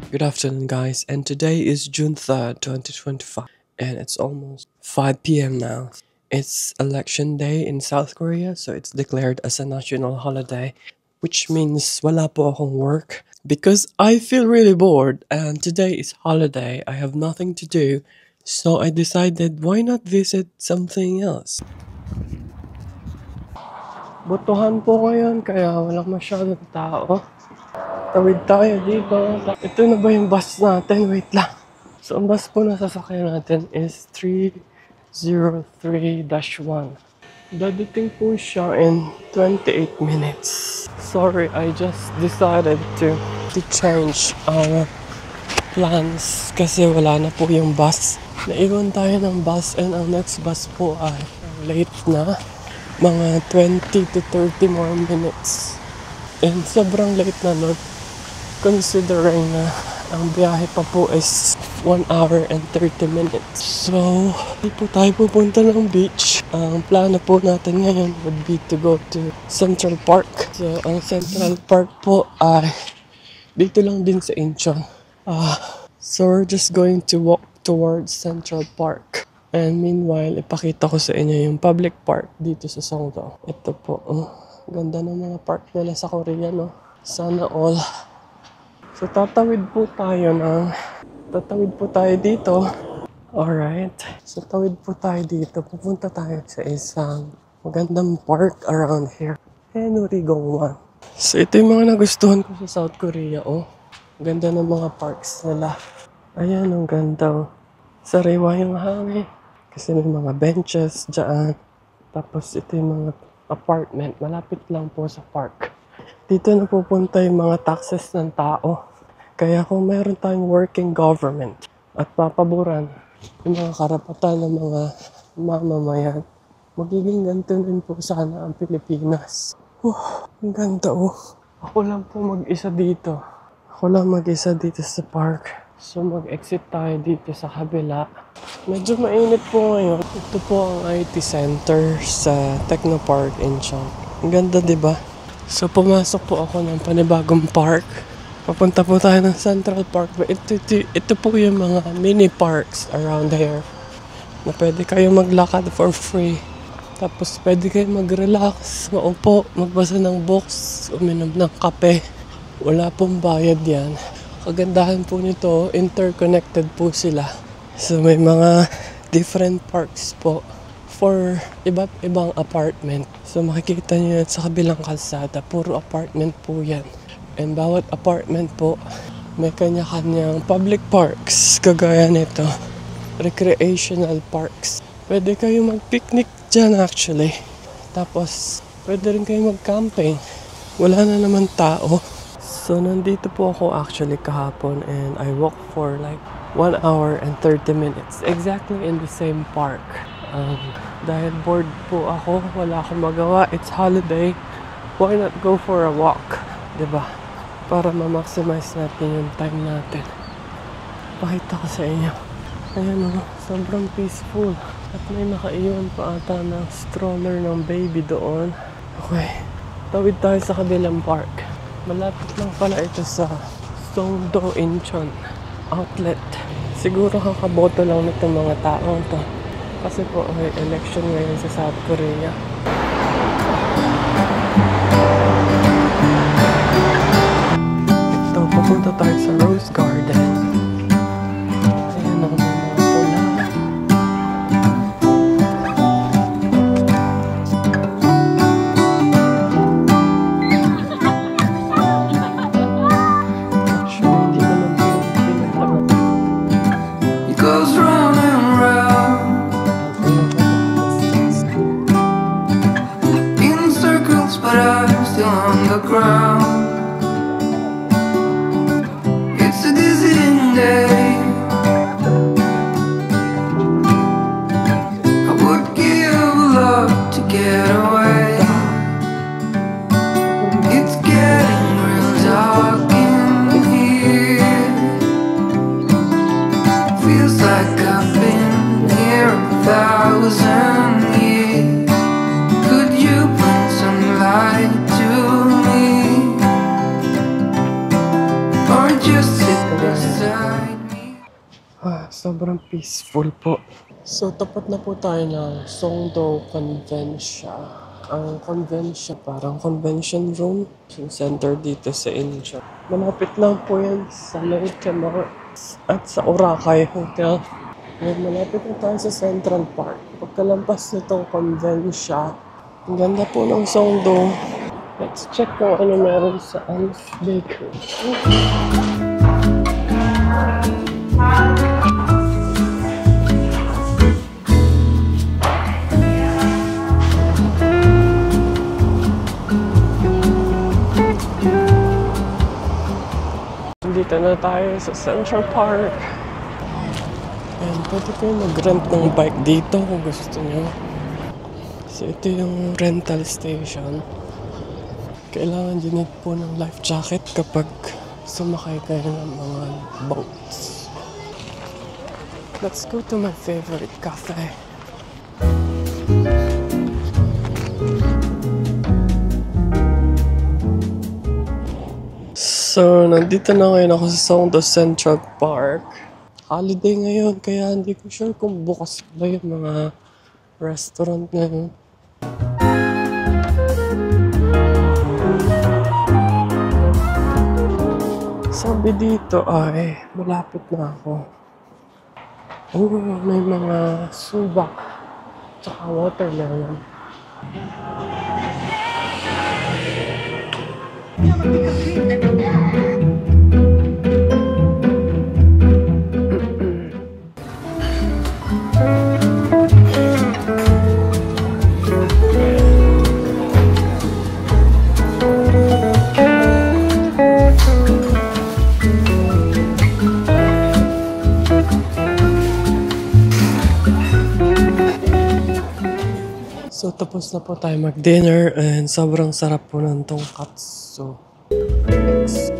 Good afternoon, guys, and today is June 3rd, 2025, and it's almost 5 p.m. now. It's election day in South Korea, so it's declared as a national holiday, which means wala po akong work because I feel really bored, and today is holiday. I have nothing to do, so I decided why not visit something else. Botohan po ngayon, kaya walang masyadong tao. Tawid tayo dito. Ito na ba yung bus natin? Wait lang. So, ang bus po na sasakyan natin is 303-1. Dadating po siya in 28 minutes. Sorry, I just decided to change our plans kasi wala na po yung bus. Naiwan tayo ng bus and ang next bus po ay late na. Mga 20 to 30 more minutes. And sobrang late na nun. Considering na ang biyahe pa po is 1 hour and 30 minutes. So, hindi po tayo pupunta ng beach. Ang plano po natin ngayon would be to go to Central Park. So, ang Central Park po ay dito lang din sa Incheon. So, we're just going to walk towards Central Park. And meanwhile, ipakita ko sa inyo yung public park dito sa Songdo. Ito po, ganda ng mga park nila sa Korea, no? Sana all. So, tatawid po tayo dito. Alright. So, tawid po tayo dito. Pupunta tayo sa isang magandang park around here. Henry Gongwan. So, ito yung mga nagustuhan ko sa South Korea, oh. Ganda ng mga parks nila. Ayan, ang ganda, oh. Sariwa yung hangin. Kasi may mga benches dyan. Tapos, ito yung mga apartment. Malapit lang po sa park. Dito na pupunta yung mga taxes ng tao. Kaya kung mayroon tayong working government at papaboran yung mga karapatan ng mga mamamayan, magiging ganito din po sana ang Pilipinas. Ang ganda, oh. Ako lang po mag-isa dito. Sa park. So mag-exit tayo dito sa kabila. Medyo mainit po ngayon. Ito po ang IT center sa Technopark Incheon. Ang ganda, diba? So pumasok po ako ng panibagong park. Papunta po tayo ng Central Park. Ito po yung mga mini parks around here na pwede kayo maglakad for free. Tapos pwede kayo mag-relax, maupo, magbasa ng books, uminom ng kape. Wala pong bayad yan. Kagandahan po nito, interconnected po sila. So may mga different parks po for iba't ibang apartment. So makikita nyo yan sa kabilang kalsada, puro apartment po yan. And bawat apartment po, may kanya-kanyang public parks, kagaya nito, recreational parks. Pwede kayo mag-picnic dyan actually. Tapos, pwede rin kayo mag-camping. Wala na naman tao. So, nandito po ako actually kahapon and I walked for like 1 hour and 30 minutes. Exactly in the same park. Dahil bored po ako, wala akong magawa, it's holiday. Why not go for a walk? Diba? Para ma-maximize natin yung time natin. Pakita ko sa inyo. Ayan, sobrang peaceful. At may nakaiwan pa ata ng stroller ng baby doon. Okay, tawid tayo sa kabilang park. Malapit lang pala ito sa Songdo Incheon outlet. Siguro kakaboto lang nitong mga tao to. Kasi po may election ngayon sa South Korea. Pupunta tayo sa Rose Garden. Ayan ang mga pula. Actually, hindi naman pinaglaman. It goes round and round in circles, but I'm still on the ground. It's a dizzying day. I would give a lot to get away. It's getting real dark in here. Feels like I've been here 1,000 years. Could you bring some light to me? Or just sit beside me. Sobrang peaceful po. So, tapat na po tayo ng Songdo Convention. Ang convention, parang convention room. Yung center dito sa Incheon. Malapit lang po yan sa Lotte at sa Boracay Hotel. Ngayon, malapit na tayo sa Central Park. Pagkalampas nitong convention, ang ganda po ng Songdo. Let's check kung ano meron sa An's Bakery. Dito na tayo sa Central Park. And pwede kayo mag-rent ng bike dito kung gusto nyo. So ito yung rental station. Kailangan din po ng life jacket kapag sumakay kayo ng mga boats. Let's go to my favorite cafe. So, nandito na ngayon ako sa Songdo Central Park. Holiday ngayon, kaya hindi ko sure kung bukas ba yung mga restaurant ngayon. Sabi dito ay malapit na ako. May mga subak tsaka watermelon. So, tapos na po tayo mag-dinner and sobrang sarap po ng tonkatsu. Next.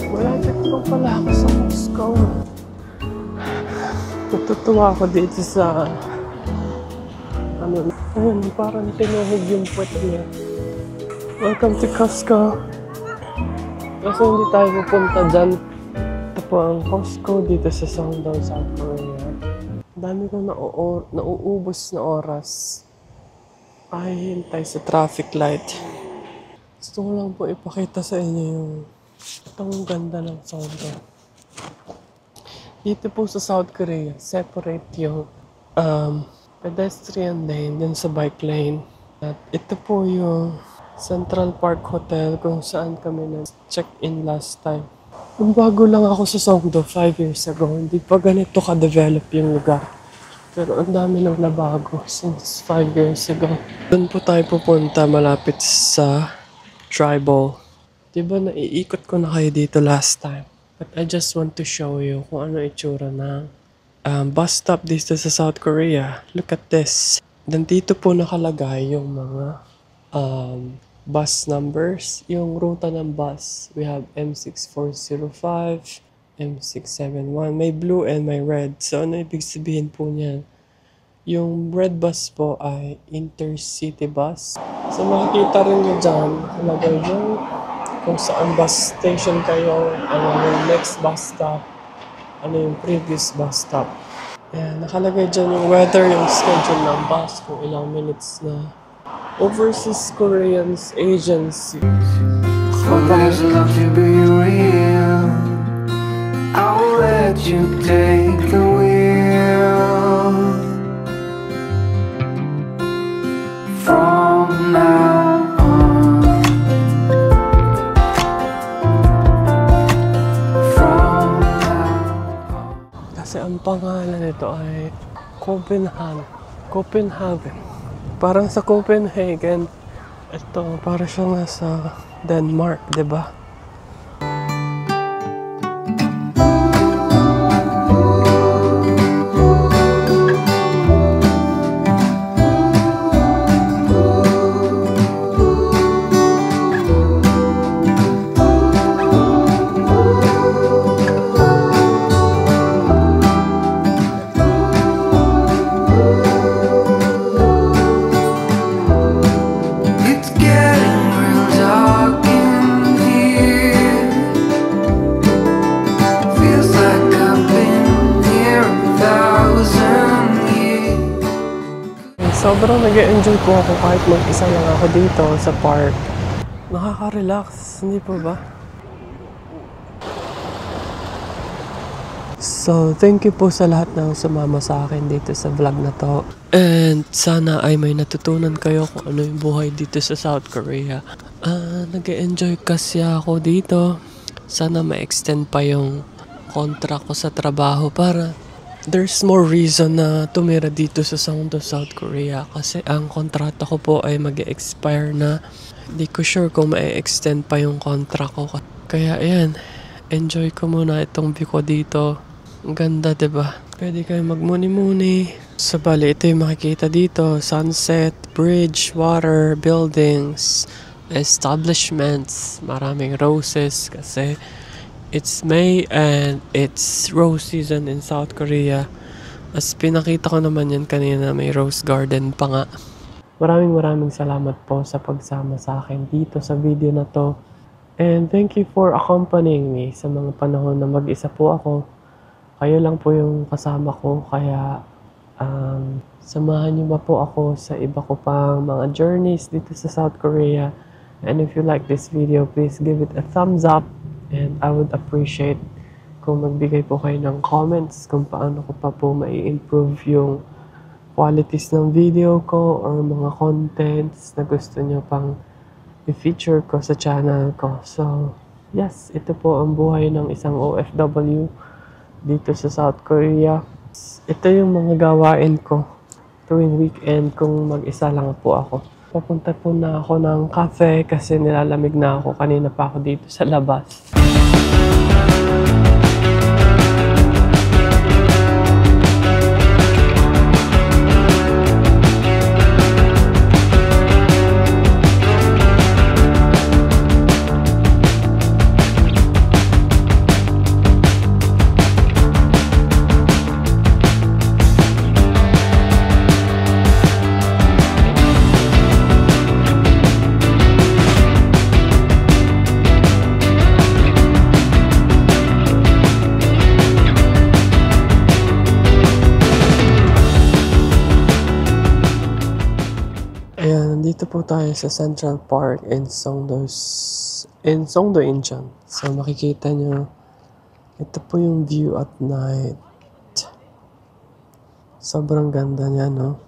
Malapit po pala ako sa Moscow. Natutuwa ako dito sa parang tinuhog yung puwet niya. Welcome to Costco. Kasi hindi tayo pupunta dyan. Ito po ang Costco dito sa Songdo, South Korea. Dami kong nauubos na oras ay hintay sa traffic light. Gusto ko lang po ipakita sa inyo yung itong ganda ng Songdo. Dito po sa South Korea, separate yung pedestrian lane din sa bike lane. At ito po yung Central Park Hotel kung saan kami na-check-in last time. Kung bago lang ako sa Songdo 5 years ago, hindi pa ganito ka-develop yung lugar. Pero ang dami nang nabago since 5 years ago. Doon po tayo pupunta malapit sa Tribal. Diba naiikot ko na kayo dito last time? But I just want to show you kung ano itsura ng bus stop dito sa South Korea. Look at this. Nandito po nakalagay yung mga bus numbers, yung ruta ng bus. We have M6405, M671. May blue and may red. So, ano ibig sabihin po niyan? Yung red bus po ay intercity bus. So, makikita rin nyo dyan, nalagay yung kung saan bus station kayo, ano yung next bus stop, ano yung previous bus stop. Ayan, nakalagay dyan yung weather, yung schedule ng bus, kung ilang minutes na. Overseas Koreans Agency. For there's love to be real, I'll let you take the wheel. From now on, from now on. Kasi ang pangalan nito ay Copenhagen. Parang sa Copenhagen, ito para siyang nasa Denmark, 'di ba? It's getting real dark in here. sobrang nag-enjoy po ako kahit mag-isa lang ako dito sa park. Nakaka-relax, hindi po ba? So, thank you po sa lahat ng sumama sa akin dito sa vlog na to. And sana ay may natutunan kayo kung ano yung buhay dito sa South Korea. Nag-enjoy kasi ako dito. Sana ma-extend pa yung contract ko sa trabaho para there's more reason na tumira dito sa Songdo, South Korea. Kasi ang kontrata ko po ay mag-expire na. Hindi ko sure kung ma-extend pa yung contract ko. Kaya ayan, enjoy ko muna itong view ko dito. Ang ganda, diba? Pwede kayo magmuni-muni. So, bali, ito yung makikita dito. Sunset, bridge, water, buildings, establishments. Maraming roses kasi it's May and it's rose season in South Korea. As pinakita ko naman yan kanina, may rose garden pa nga. Maraming salamat po sa pagsama sa akin dito sa video na to. And thank you for accompanying me sa mga panahon na mag-isa po ako. Kayo lang po yung kasama ko, kaya samahan niyo ba po ako sa iba ko pang mga journeys dito sa South Korea. And if you like this video, please give it a thumbs up. And I would appreciate kung magbigay po kayo ng comments kung paano ko pa po mai-improve yung qualities ng video ko or mga contents na gusto niyo pang i-feature ko sa channel ko. So, yes, ito po ang buhay ng isang OFW dito sa South Korea. Ito yung mga gawain ko tuwing weekend kung mag-isa lang po ako. Papunta po na ako ng cafe kasi nilalamig na ako. Kanina pa ako dito sa labas. Dito po tayo sa Central Park in Songdo, Incheon. So makikita nyo, ito po yung view at night. Sobrang ganda niya, no?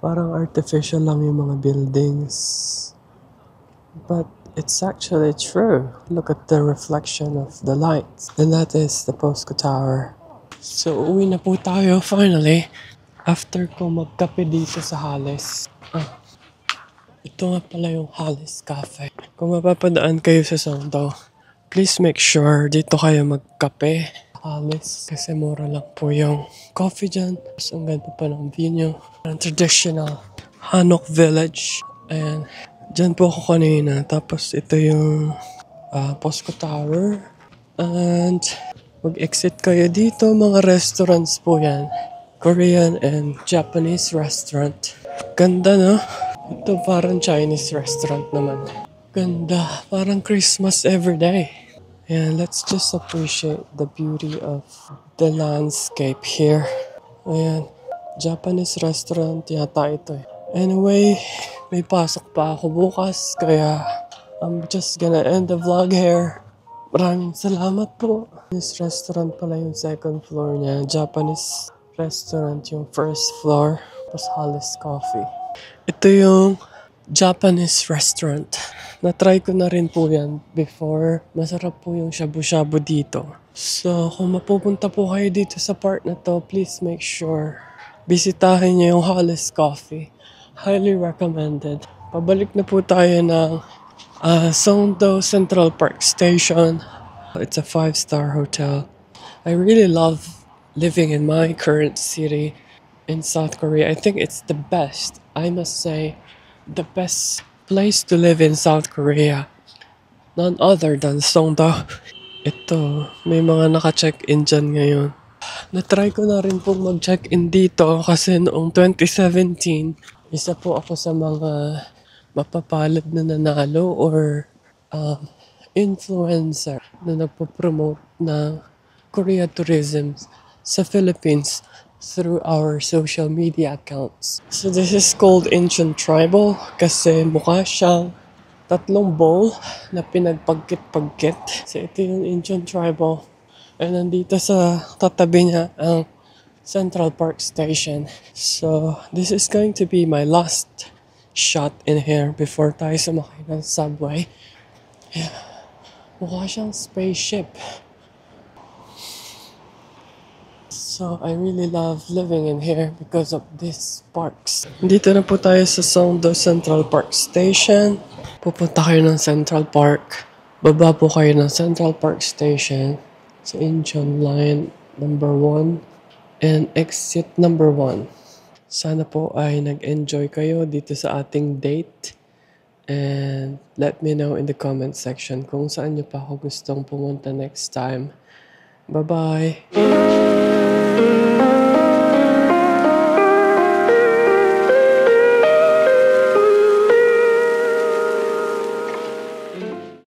Parang artificial lang yung mga buildings. But it's actually true. Look at the reflection of the lights. And that is the POSCO Tower. So uwi na po tayo finally. After ko magkape dito sa Halles. Ito nga pala yung Halles Cafe. Kung mapapadaan kayo sa Songdo, please make sure dito kayo magkape. Halles, kasi mura lang po yung coffee dyan. Tapos ang ganda pa ng view nyo. Ang traditional Hanok Village. Ayan, dyan po ako kanina. Tapos ito yung POSCO Tower. And mag-exit kayo dito. Mga restaurants po yan. Korean and Japanese restaurant. Ganda, no? Ito parang Chinese restaurant naman. Ganda. Parang Christmas everyday. And let's just appreciate the beauty of the landscape here. Ayan. Japanese restaurant yata ito eh. Anyway, may pasok pa ako bukas. Kaya I'm just gonna end the vlog here. Maraming salamat po. This restaurant pala yung second floor niya. Japanese restaurant yung first floor. Tapos Halles Coffee. Ito yung Japanese restaurant. Na-try ko na rin po yan before. Masarap po yung shabu-shabu dito. So, kung mapupunta po kayo dito sa part na to, please make sure bisitahin niyo yung Halles Coffee. Highly recommended. Pabalik na po tayo ng Songdo Central Park Station. It's a 5-star hotel. I really love living in my current city in South Korea. I think it's the best. I must say, the best place to live in South Korea. None other than Songdo. Ito, may mga naka-check-in dyan ngayon. Na-try ko na rin pong mag-check-in dito kasi noong 2017, isa po ako sa mga mapapalad na nanalo or influencer na nagpo-promote ng Korea tourism sa Philippines. through our social media accounts. So this is called Ancient Tribal kasi mukha siyang tatlong bowl na pinagpagkit-pagkit. So ito yung Ancient Tribal. And nandito sa tatabi niya ang Central Park Station. So this is going to be my last shot in here before tayo sumakay ng subway. Yeah. Mukha siyang spaceship. So I really love living in here because of these parks. Dito na po tayo sa Songdo Central Park Station. Pupunta kayo ng Central Park. Baba po kayo ng Central Park Station sa Incheon Line number 1 and exit number 1. Sana po ay nag-enjoy kayo dito sa ating date. And let me know in the comment section kung saan nyo pa ako gustong pumunta next time. Bye-bye!